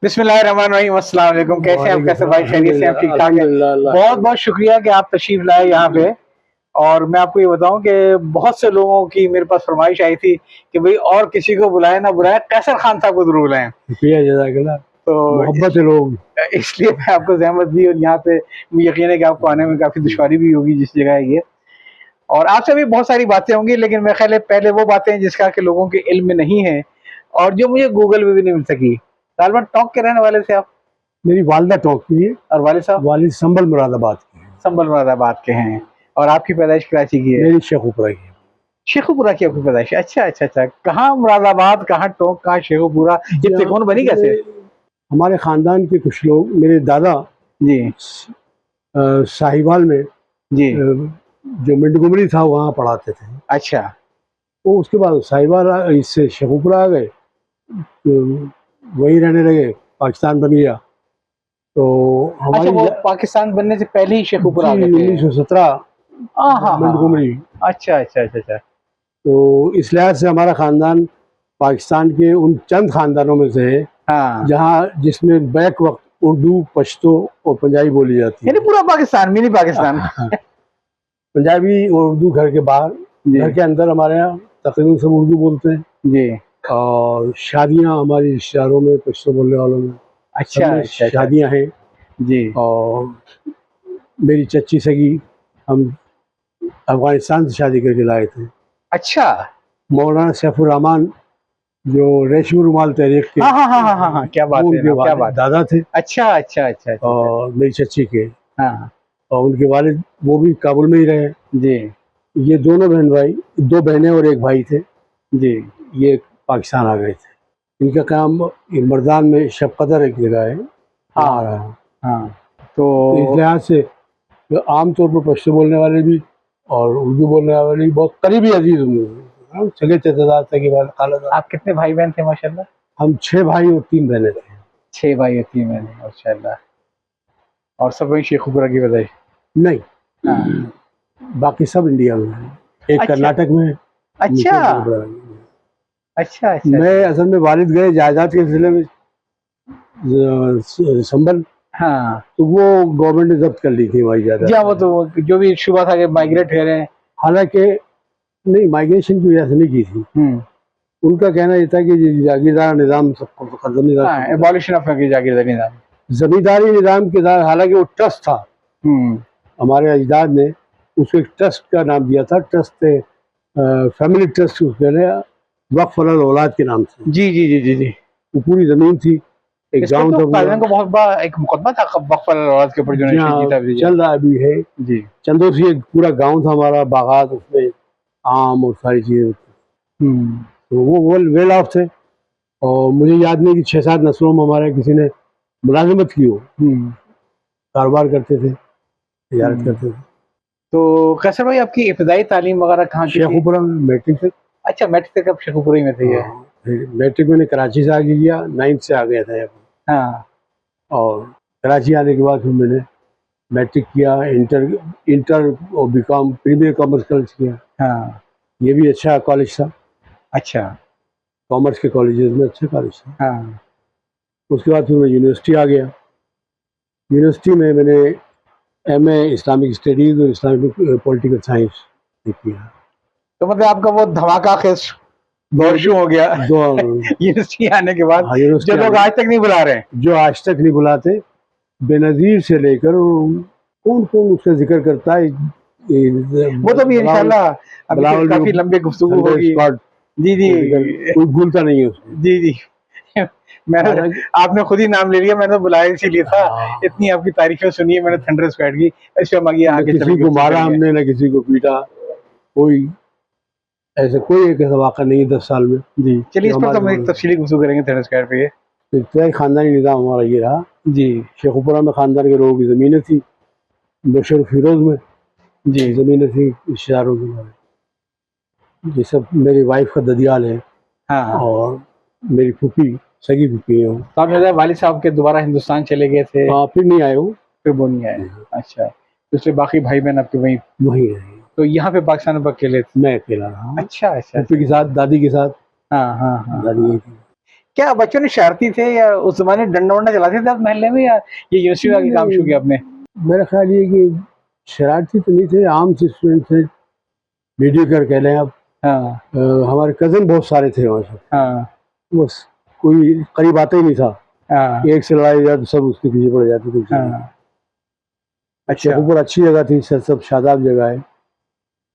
बिस्मिल्लाहिर्रहमानिर्रहीम, अस्सलाम वालेकुम। कैसे हैं आप? कैसे भाई? खैरियत से हैं? आप ठीक ठाक हैं? बहुत बहुत शुक्रिया कि आप तशरीफ लाए यहाँ पे। और मैं आपको ये बताऊं कि बहुत से लोगों की मेरे पास फरमाइश आई थी कि भाई और किसी को बुलाए ना बुलाए, कैसर खान साहब को जरूर बुलाएं। शुक्रिया, जज़ाकल्लाह। तो मोहब्बत है लोग। इसलिए मैं आपको ज़हमत दी, और यहाँ पे मुझे यकीन है कि आपको आने में काफ़ी दुश्वारी भी होगी जिस जगह है ये। और आपसे भी बहुत सारी बातें होंगी, लेकिन मेरे ख्याल है पहले वो बातें जिसका कि लोगों के इल्म में नहीं है और जो मुझे गूगल पे भी नहीं मिल सकी। तालिबान टोंक के रहने वाले थे आप? मेरी वालिदा टोंक की है और वालिद साहब? वालिद संभल मुरादाबाद के हैं। संभल मुरादाबाद के हैं। और आपकी पैदाइश कराची की है? मेरी शेखुपुरा की है। शेखुपुरा की आपकी पैदाइश? अच्छा अच्छा अच्छा। कहाँ मुरादाबाद, कहाँ टोंक, कहाँ शेखुपुरा? ये त्रिकोण बनी कैसे? हमारे खानदान के कुछ लोग, मेरे दादा जी साहिवाल में जी। जो मिंटगुमरी था वहाँ पढ़ाते थे। अच्छा। वो उसके बाद साहिवाल इससे शेखुपुरा आ गए, तो वहीं रहने लगे, पाकिस्तान बन गया। तो अच्छा, हमारी वो पाकिस्तान बनने से पहले ही शेखुपुरा आ गए थे? 1917 मिंटगुमरी। अच्छा अच्छा अच्छा अच्छा। तो इस लिहाज से हमारा खानदान पाकिस्तान के उन चंद खानदानों में से है हाँ। जहाँ जिसमें बैक वक्त उर्दू, पश्तो और पंजाबी बोली जाती है। यानी पूरा पाकिस्तान, मिनी पाकिस्तान। पंजाबी और उर्दू घर के बाहर, घर के अंदर हमारे यहाँ तकरीबन सब उर्दू बोलते हैं जी। और शादियाँ हमारी रिश्तेदारों में, पश्तो बोलने वालों में अच्छा शादियाँ हैं जी। और मेरी चच्ची सगी हम अफगानिस्तान से शादी करके लाए थे। अच्छा। मौलाना सैफुर रहमान जो रेशमी रुमाल तहरीक के, हाँ, क्या बात है, क्या बात। दादा थे। अच्छा अच्छा अच्छा अच्छा। और मेरी चच्ची के, हाँ और उनके वालिद वो भी काबुल में ही रहे जी ये दोनों बहन भाई, दो बहनें और एक भाई थे जी। ये पाकिस्तान आ गए थे। इनका काम मर्दान में शब कदर एक जगह है। हाँ हाँ। तो इस लिहाज से आमतौर पर पश्तो बोलने वाले भी और उर्दू बोलने वाले भी बहुत करीबी अजीज होंगे, सगे चचेदार के बाद खालादार। आप कितने भाई बहन थे माशाल्लाह? हम 6 भाई और 3 बहनें थे। 6 भाई और 3 बहनें माशाल्लाह। और सब वही शेखुपुरा की पैदाइश? नहीं, हाँ। बाकी सब इंडिया में है। एक अच्छा। कर्नाटक में है। अच्छा अच्छा अच्छा। मैं असल में वालिद गए जायदाद के सिलसिले में संभल, हाँ। तो वो गवर्नमेंट ने जब्त कर ली थी वही जायदाद। क्या वो तो जो भी शुबा था कि माइग्रेट कर रहे हैं? हालांकि नहीं, माइग्रेशन की वजह से नहीं की थी। उनका कहना ये था कि जागीरदार निज़ाम सबको जमींदार, एबॉलिशन ऑफ जागीरदारी निज़ाम, जमींदारी निज़ाम के साथ, हालांकि वो ट्रस्ट था। हमारे अजदाद ने उसको एक ट्रस्ट का नाम दिया था, ट्रस्ट फैमिली ट्रस्ट वक्फ अल औलाद के नाम से। जी जी जी जी जी। वो पूरी जमीन थी, एक गांव था। को बहुत बड़ा एक मुकदमा था वक्फ अल औलाद के ऊपर जो जीता भी चल रहा अभी है जी। चंदोसी एक पूरा गांव था हमारा, बागात, उसमें आम और सारी चीजें। तो वो वेल ऑफ थे और मुझे याद नहीं कि 6-7 नस्लों में हमारे किसी ने मुलाजिमत की हो, कारोबार करते थे, तजारत करते थे। तो कैसर भाई आपकी इब्तदाई तालीम वगैरह कहाँ की? शेखुपुरा में, मैट्रिक तक। अच्छा, मैट्रिक तक आप शेखुपुरा में थे? मैट्रिक मैंने कराची से आगे किया, 9th से आ गया था यहाँ। हाँ। और कराची आने के बाद फिर मैंने मैट्रिक किया, इंटर और बीकॉम प्रीमियर कॉमर्स कॉलेज किया। हाँ। ये भी अच्छा कॉलेज था। अच्छा। कॉमर्स के कॉलेजेस में अच्छा कॉलेज था। हाँ। उसके बाद फिर मैं यूनिवर्सिटी आ गया। यूनिवर्सिटी में मैंने MA इस्लामिक स्टडीज़ और इस्लामिक पॉलिटिकल साइंस किया। तो मतलब आपका वो धमाका खेस दौर शुरू हो गया यूनिवर्सिटी आने के बाद। जो लोग आज तक नहीं बुला रहे, जो आज तक नहीं बुलाते, बेनज़ीर से लेकर कौन कौन उसका जिक्र करता है, वो तो भी इंशाल्लाह काफी लंबी गुफ्तगू होगी। जी जी, कोई भूलता नहीं है उसको। जी जी। मैंने आपने खुद ही नाम ले लिया, मैंने तो बुलाया इसीलिए था। इतनी आपकी तारीफें सुनी है मैंने थंडर स्क्वाड की। आगे किसी को मारा हमने, ना किसी को पीटा, कोई ऐसा कोई एक वाक़ा नहीं है 10 साल में। जी चलिए, इस पर तो हम एक तफसीली गुफ्तगू करेंगे थंडर स्क्वाड पे। इतना खानदानी निज़ाम हमारा ये रहा जी। शेखुपुरा में खानदान के लोगों की ज़मीनें थी, बशर फिरोज में जी ज़मीनें थी रिश्तेदारों की। ये सब मेरी वाइफ का ददियाल है। हाँ। और मेरी फूफी, सगी फूफी है। तो आपने वालिद साहब के दोबारा हिंदुस्तान चले गए थे? फिर नहीं आए वो, फिर वो नहीं आए। अच्छा, दूसरे बाकी भाई बहन आपके वहीं रहे। तो यहाँ पे पाकिस्तान में अकेले थे? मैं अकेला रहा। अच्छा अच्छा। फूफी के साथ, दादी के साथ। हाँ हाँ हाँ। दादी थी। क्या बच्चों ने शरारती थे या उस जमाने डंडा वंडा चलाते थे आप मोहल्ले में, या ये यूनिवर्सिटी में आके काम शुरू किया आपने? मेरा ख्याल ये कि शरारती तो नहीं थे, आम से स्टूडेंट थे, मीडियोकर कह लें आप। हाँ हमारे कज़न बहुत सारे थे वहाँ से, हाँ बस कोई करीब आता ही नहीं था। हाँ एक से लड़ाई हो जाए तो सब उसके पीछे पड़ जाते थे। हाँ। अच्छा, शेखुपुर अच्छी जगह थी, सब शादाब जगह है।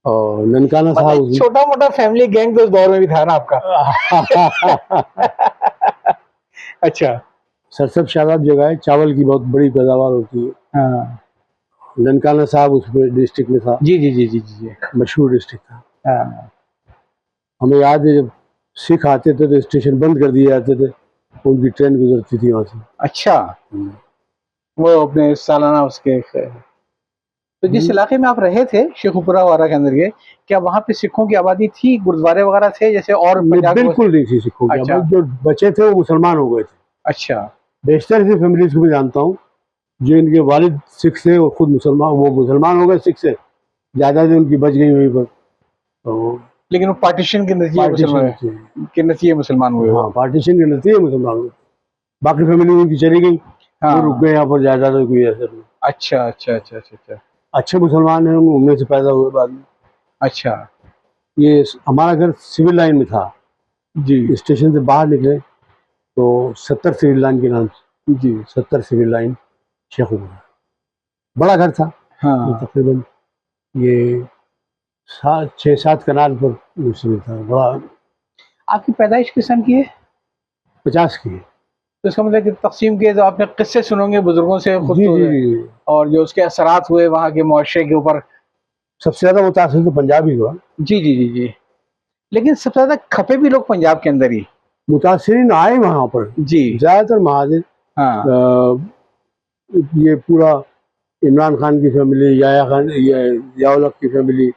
और ननकाना साहब मतलब छोटा मोटा फैमिली गैंग तो उस दौर में भी था ना आपका? अच्छा। सरसब शादाब जगह है, चावल की बहुत बड़ी पैदावार होती है। हाँ ननकाना साहब उसमें डिस्ट्रिक्ट में था, जी जी जी जी जी जी। मशहूर डिस्ट्रिक्ट था। हाँ हमें याद है जब सिख आते थे तो स्टेशन बंद कर दिए जाते थे, उनकी ट्रेन गुजरती थी वहाँ से। अच्छा, वो अपने सालाना उसके तो जिस इलाके में आप रहे थे शेखुपुरा वारा के अंदर, ये क्या वहाँ पे सिखों की आबादी थी, गुरुद्वारे वगैरह थे जैसे और पंजाब में? बिल्कुल नहीं थी सिखों की अच्छा। आबादी, जो बचे थे वो मुसलमान हो गए थे। अच्छा बेशतर ऐसी फैमिलीज को भी जानता हूँ जो इनके वालिद सिख थे और खुद मुसलमान, वो मुसलमान हो गए सिख से, जायदादें उनकी बच गई वहीं पर। तो लेकिन वो पार्टीशन के नतीजे मुसलमान हुए। हाँ, पार्टीशन के नतीजे मुसलमान हुए। बाकी फैमिली उनकी चली गई, हाँ। वो रुक गए यहाँ पर, जायदाद कोई असर नहीं। अच्छा अच्छा अच्छा अच्छा अच्छा। अच्छे मुसलमान हैं, उनमें से पैदा हुए बाद में। अच्छा ये हमारा घर सिविल लाइन में था जी स्टेशन से बाहर निकले तो 70 सिविल लाइन के नाम से, जी। 70 सिविल लाइन शेखुपुरा, बड़ा घर था। हाँ तकरीबन ये 6-7 कनाल पर मुश्किल था, बड़ा। आपकी पैदाइश किस सन की है? 50 की है। तो इसका मतलब कि तकसीम के जो आपने किस्से सुनोगे बुजुर्गों से खुद जी तो, जी जी। और जो उसके असरात हुए वहाँ के मुआशरे के ऊपर। सबसे ज्यादा मुतासिर तो पंजाब ही हुआ। जी जी जी जी। लेकिन सबसे ज्यादा खपे भी लोग पंजाब के अंदर ही। मुतासिरीन आए वहाँ पर जी ज्यादातर महाजिर। हाँ ये पूरा इमरान खान की फैमिली, याया खान, याउल हक की फैमिली,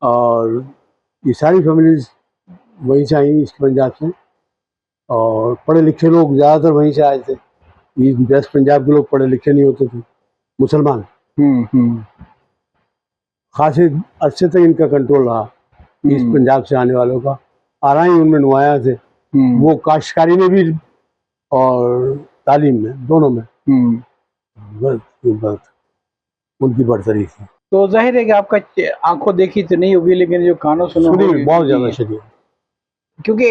और ये सारी फैमिलीज वहीं से आई इस पंजाब से। और पढ़े लिखे लोग ज़्यादातर वहीं से आए थे। ये वेस्ट पंजाब के लोग पढ़े लिखे नहीं होते थे, मुसलमान। खासे अरसे तक इनका कंट्रोल रहा ईस्ट पंजाब से आने वालों का। आराई उनमें नुमाया थे, वो काश्तकारी में भी और तालीम में, दोनों में बस उनकी बढ़तरी थी। तो जाहिर है कि आपका आंखों देखी तो नहीं होगी, लेकिन जो कानों सुना होगी बहुत ज्यादा शरीर। क्योंकि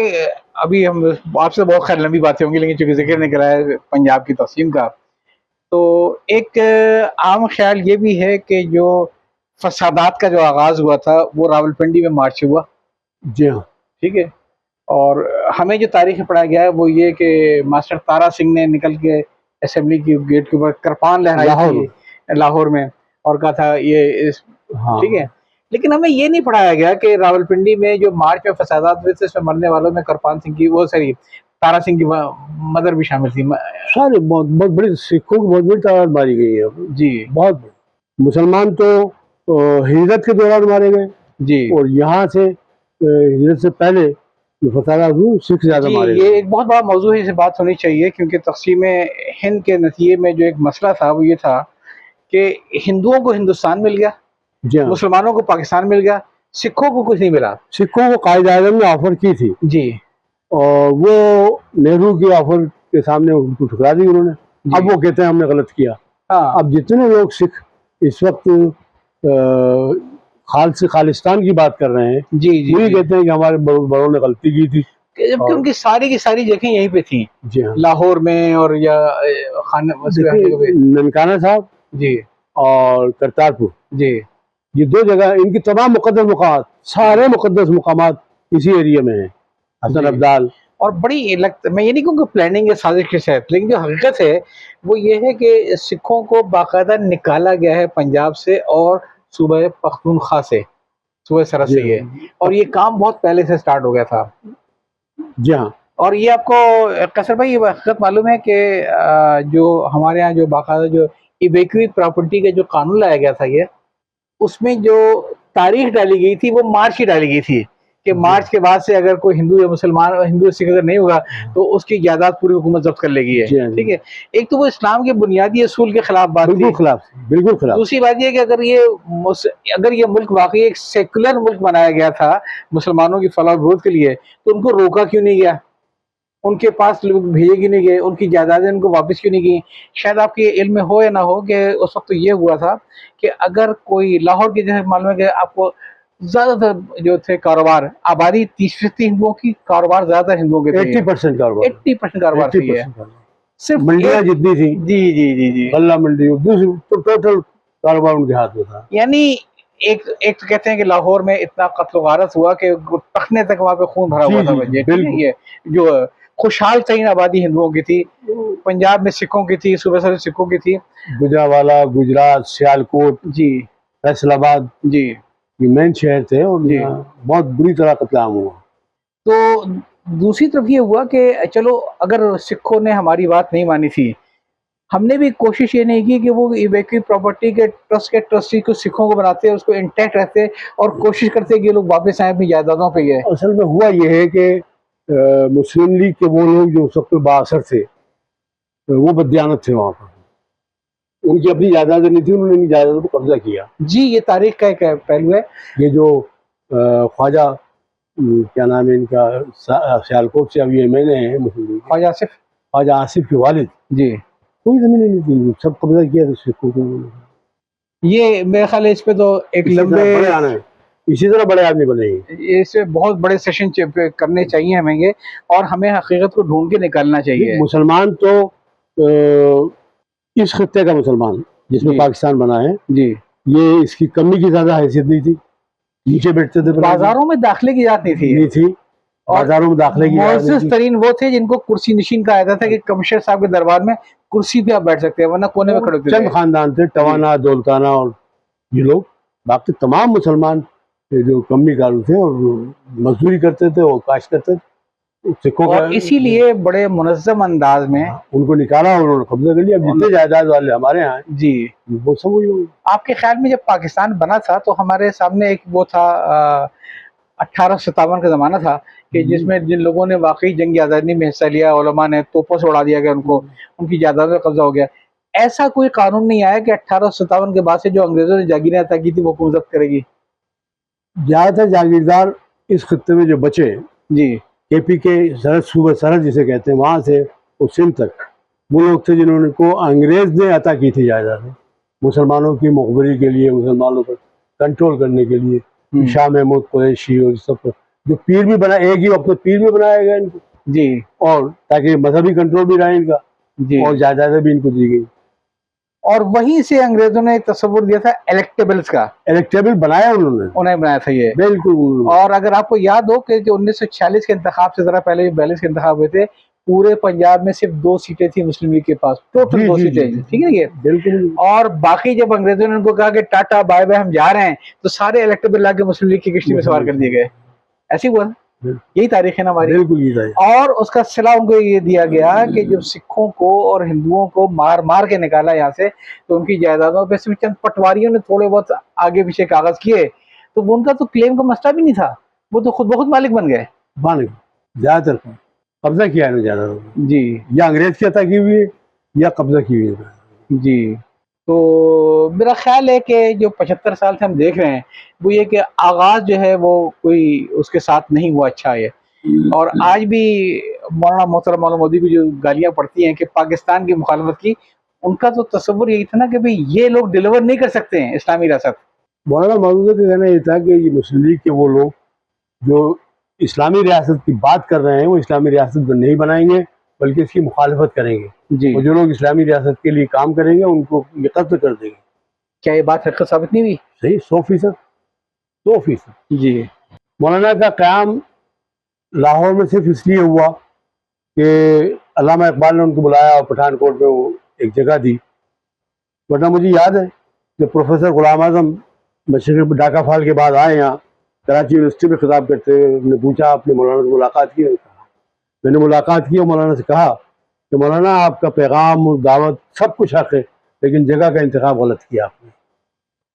अभी हम आपसे बहुत खैर लंबी बातें होंगी, लेकिन चूंकि जिक्र नहीं करा है पंजाब की तक़सीम का, तो एक आम ख्याल ये भी है कि जो फसादात का जो आगाज हुआ था वो रावलपिंडी में मार्च हुआ। जी हाँ, ठीक है। और हमें जो तारीख में पढ़ाया गया है वो ये कि मास्टर तारा सिंह ने निकल के असेंबली की गेट के ऊपर कृपान लहराई थी लाहौर में, और कहा था ये हाँ। ठीक है। लेकिन हमें ये नहीं पढ़ाया गया कि रावलपिंडी में जो मार्च में फसादात हुए थे उसमें मरने वालों में कृपान सिंह की, वो सॉरी तारा सिंह की मदर भी शामिल थी। सारे बहुत बड़ी सिखों की बहुत बड़ी तादाद मारी गई है जी। बहुत बड़ी। मुसलमान तो हिजरत के दौरान मारे गए जी, और यहाँ से हिजरत से पहले जो फसादात हुए सिख ज्यादा मारे गए। ये एक बहुत बड़ा मौजू है, इसे बात होनी चाहिए, क्योंकि तक़सीम हिंद के नतीजे में जो एक मसला था वो ये था कि हिंदुओं को हिंदुस्तान मिल गया, मुसलमानों को पाकिस्तान मिल गया, सिखों को कुछ नहीं मिला। सिखों को कायदे आज़म ने ऑफर की थी जी, और वो नेहरू के ऑफर के सामने उनको ठुकरा दी उन्होंने। अब वो कहते हैं हमने गलत किया। हाँ। अब जितने लोग सिख इस वक्त खालिस्तान की बात कर रहे हैं, जी जी, वही कहते हैं कि हमारे बड़ों ने गलती की थी, जबकि उनकी सारी की सारी जगह यहीं पे थी। जी हाँ, लाहौर में और या ननकाना साहब जी और करतारपुर जी, ये दो जगह, इनकी तमाम मुकद्दस मुकामात, सारे मुकद्दस मुकामात इसी एरिया में है। हसन अब्दाल। और बड़ी मैं ये नहीं कहूँगा प्लानिंग या साजिश के तहत, लेकिन जो हकीकत है वो ये है कि सिखों को बाकायदा निकाला गया है पंजाब से और सूबे पख्तूनख्वा से, सूबे सरहद से ये, और ये काम बहुत पहले से स्टार्ट हो गया था। जी हाँ। और ये आपको कसर भाई ये हकीकत मालूम है कि जो हमारे यहाँ जो बाकायदा जो इवैक्यूएट प्रॉपर्टी का जो कानून लाया गया था, ये उसमें जो तारीख डाली गई थी वो मार्च की डाली गई थी कि मार्च के बाद से अगर कोई हिंदू या मुसलमान, हिंदू सिख अगर नहीं होगा तो उसकी जायदाद पूरी हुकूमत जब्त कर लेगी है। ठीक है। एक तो वो इस्लाम के बुनियादी असूल के खिलाफ बात थी, बिल्कुल खिलाफ। दूसरी बात ये कि अगर ये मुल्क वाकई एक सेकुलर मुल्क बनाया गया था मुसलमानों की फलाह बहबूद के लिए, तो उनको रोका क्यों नहीं गया? उनके पास लोग भेजे क्यों नहीं गए, उनकी जायदादें उनको वापस क्यों नहीं की। शायद आपके इल्म में हो या ना हो कि उस वक्त तो ये हुआ था कि अगर कोई लाहौर के, जैसे मालूम है कि आपको ज्यादातर जो थे कारोबार, आबादी 30% हिंदुओं की, कारोबार ज्यादातर हिंदुओं के थे, 80% कारोबार, 80% कारोबार सही है। 80% कारोबार। सिर्फ मंडियां जितनी थी, जी जी जी जी, गल्ला मंडी, दूसरी तो टोटल कारोबार उनके हाथ में था। यानी एक एक तो कहते हैं कि लाहौर में इतना कत्ल वारत हुआ कि टखने तक वहां पे खून भरा हुआ था। ठीक है, ये जो खुशहाल तरीन आबादी हिंदुओं की थी, पंजाब में सिखों की थी, सूबे सारे सिखों की थी। गुजरावाला, गुजरात, सियालकोट, जी फैसलाबाद, जी, ये मेन शहर थे और बहुत बुरी तरह कत्लेआम हुआ। तो दूसरी तरफ ये हुआ कि चलो अगर सिखों ने हमारी बात नहीं मानी थी, हमने भी कोशिश ये नहीं की कि वो इवेक्यू प्रॉपर्टी के ट्रस्ट के ट्रस्टी को सिखों को बनाते, उसको इंटैक्ट रहते और कोशिश करते कि ये लोग वापस आए अपनी जायदादों पे गए। असल में हुआ ये है कि मुस्लिम लीग के वो लोग जो उस वक्त बासर थे, वो बददियानत थे वहाँ पर, उनकी अपनी जायदादें नहीं थी, उन्होंने इन जायदादों पर कब्जा किया। जी, ये तारीख का एक पहलू है। ये जो ख्वाजा, क्या नाम है इनका, सियालकोट से अभी एमएलए हैं मुस्लिम लीग, ख्वाजा आसिफ के वालिद जी, कोई जमीन नहीं थी, सब कब्जा किया था सिखों को। ये मेरे ख्याल है इस पे तो एक लंबे, इसी तरह बड़े आदमी बनेंगे, इस पे बहुत बड़े सेशन करने चाहिए हमें ये, और हमें हकीकत को ढूंढ के निकालना चाहिए। मुसलमान तो इस खित्ते का मुसलमान जिसमें पाकिस्तान बना है जी, ये इसकी कमी की ज्यादा हैसियत नहीं थी, नीचे बैठते थे, बाजारों में दाखिले की इजाजत नहीं थी, बाजारों में दाखिले की मुअज़्ज़िज़ तरीन वो थे जिनको कुर्सी नशीन कहा जाता था कि कमिश्नर साहब के दरबार में कुर्सी पे आप बैठ सकते हैं, वरना कोने में खड़े होते थे। चंद खानदान थे, टवाना, दौलताना और ये लोग, बाकी तमाम मुसलमान जो कमी कारू थे और मजदूरी करते थे और काश करते थे, और इसीलिए बड़े मुनज़्ज़म अंदाज में उनको निकाला और उन्होंने कब्जा कर लिया। जितने जायदाद वाले हमारे यहाँ जी, वो सब वही। आपके ख्याल में जब पाकिस्तान बना था तो हमारे सामने एक वो था 1857 का ज़माना था कि जिसमें जिन लोगों ने वाकई जंग आज़ादी में हिस्सा लिया, उलमा ने तोपों से उड़ा दिया गया उनको, उनकी जायदाद में कब्जा हो गया। ऐसा कोई कानून नहीं आया कि 1857 के बाद से जो अंग्रेजों ने जागीरें अता की थी वो हुकूमत करेगी। ज़्यादातर जागीरदार इस खित्ते में जो बचे जी, केपी के सरहद, सूबा सरहद जिसे कहते हैं, वहाँ से और सिंध तक, वो लोग थे जिन्होंने को अंग्रेज ने अता की थी जायदादें मुसलमानों की मुखबरी के लिए, मुसलमानों पर कंट्रोल करने के लिए। शाह महमूद कुरैशी और सब जो पीर भी बना, एक ही वक्त में पीर भी बनाया गया इनको जी, और ताकि मजहबी कंट्रोल भी रहा इनका जी, और जायदादें भी इनको दी गई। और वहीं से अंग्रेजों ने एक तस्वुर दिया था इलेक्टेबल्स का, इलेक्टेबल बनाया उन्होंने बनाया था ये, बिल्कुल। और अगर आपको याद हो कि 1946 के इंतखाब से जरा पहले 42 के इंतखाब हुए थे, पूरे पंजाब में सिर्फ 2 सीटें थी मुस्लिम लीग के पास, टोटल 2 सीटें, ठीक है ये बिल्कुल। और बाकी जब अंग्रेजों ने उनको कहा कि टाटा बाय बाय हम जा रहे हैं, तो सारे इलेक्टेबल लाके मुस्लिम लीग की किश्ती में सवार कर दिए गए। ऐसी हुआ, यही तारीख है ना हमारी, बिल्कुल यही। और उसका सिला उनको ये दिया गया कि जब सिखों को और हिंदुओं को मार मार के निकाला यहाँ से, तो उनकी जायदादों पे सिर्फ चंद पटवारियों ने थोड़े बहुत आगे पीछे कागज किए, तो उनका तो क्लेम का मसला भी नहीं था, वो तो खुद बहुत मालिक बन गए, ज्यादातर कब्जा किया है जायदादों जी, या अंग्रेज की अता की हुई है या कब्जा की हुई है जी। तो मेरा ख्याल है कि जो 75 साल से हम देख रहे हैं वो ये कि आगाज जो है वो कोई उसके साथ नहीं हुआ अच्छा है, और आज भी मौलाना मोहतरम मौलाना मोदी की जो गालियां पड़ती हैं कि पाकिस्तान की मुखालफत की, उनका तो तस्वुर यही था ना कि भाई ये लोग डिलीवर नहीं कर सकते हैं इस्लामी रियासत। मौलाना मौदूद का कहना ये था कि ये मुस्लिम लीग के वो लोग जो इस्लामी रियासत की बात कर रहे हैं वो इस्लामी रियासत नहीं बनाएंगे बल्कि इसकी मुखालफत करेंगे जी, और जो लोग इस्लामी रियासत के लिए काम करेंगे उनको ये कत्ल कर देंगे। क्या ये बात हकीकत साबित नहीं हुई? सही, 100% जी। मौलाना का क़याम लाहौर में सिर्फ इसलिए हुआ कि अल्लामा इकबाल ने उनको बुलाया और पठानकोट में वो एक जगह दी, वरना मुझे याद है जब प्रोफेसर गुलाम आजम मशरक़ ढाका फाल के बाद आए यहाँ कराची यूनिवर्सिटी में खिताब करते हुए, उन्होंने पूछा आपने मौलाना से मुलाकात की? मैंने मुलाकात की और मौलाना से कहा कि मौलाना आपका पैगाम, दावत सब कुछ हक है, लेकिन जगह का इंतखाब गलत किया आपने।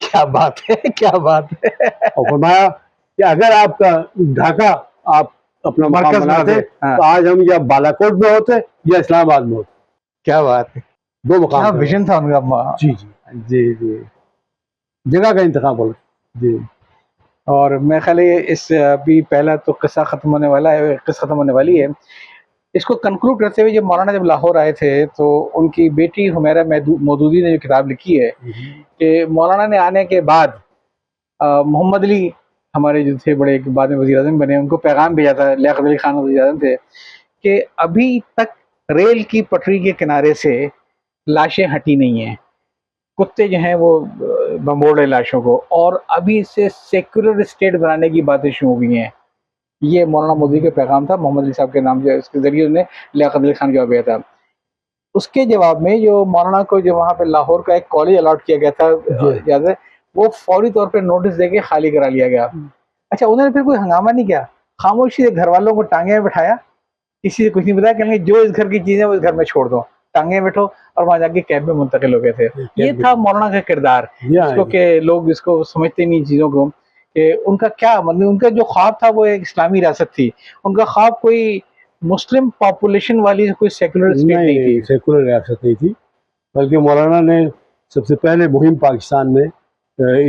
क्या बात है, क्या बात है। और फरमाया कि अगर आपका ढाका आप अपना मकाम बनाते तो आज हम या बालाकोट में होते या इस्लामाबाद में होते। क्या बात है, 2 मकाम विजन था उनका। जी जी जी जी, जगह का इंतखाब गलत जी। और मैं ख्याल इस अभी पहला तो किस्सा खत्म होने वाला है, किस्सा खत्म होने वाली है। इसको कंक्लूड करते हुए जब मौलाना जब लाहौर आए थे तो उनकी बेटी हुमैरा मौदूदी ने जो किताब लिखी है कि मौलाना ने आने के बाद मोहम्मद अली हमारे जो थे बड़े बाद में वज़ीर आज़म बने, उनको पैगाम भेजा था, लियाकत अली खान वज़ीर आज़म थे कि अभी तक रेल की पटरी के किनारे से लाशें हटी नहीं हैं, कुत्ते जो हैं वो बमोड़ रहे लाशों को, और अभी इससे सेक्युलर स्टेट बनाने की बातें शुरू हो गई हैं। ये मौलाना मौदूदी का पैगाम था, मोहम्मद अली साहब के नाम जो इसके जरिए उन्हें लियाकत अली खान जवाब दिया था। उसके जवाब में जो मौलाना को जो वहाँ पे लाहौर का एक कॉलेज अलॉट किया गया था, याद है, वो फौरी तौर पे नोटिस देके खाली करा लिया गया। अच्छा, उन्होंने फिर कोई हंगामा नहीं किया, खामोशी से घर वालों को टांगे में बिठाया, किसी से कुछ नहीं बताया, कहेंगे जो इस घर की चीजें वो इस घर में छोड़ दो, टांगे में बैठो, और वहां जाके कैंप में मुंतकिल हो गए थे। ये था मौलाना का किरदार, जिसको के लोग इसको समझते नहीं चीजों को, कि उनका क्या मतलब, उनका जो ख्वाब था वो एक इस्लामी रियासत थी, उनका ख्वाब कोई मुस्लिम पॉपुलेशन वाली कोई सेकुलर स्टेट नहीं थी, सेकुलर रियासत नहीं थी, बल्कि मौलाना ने सबसे पहले मुहिम पाकिस्तान में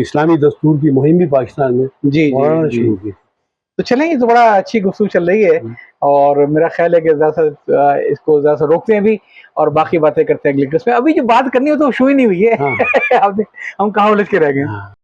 इस्लामी दस्तूर की मुहिम भी पाकिस्तान में मौलाना ने शुरू की। तो चलें, ये तो बड़ा अच्छी गुफ्तगू चल रही है, और मेरा ख्याल है कि ज़्यादा इसको ज़्यादा रोकते हैं भी, और बाकी बातें करते हैं अगले क्लास में। अभी जो बात करनी हो तो शुरू ही नहीं हुई है। हाँ। हम कहाँ उलझ के रह गए। हाँ।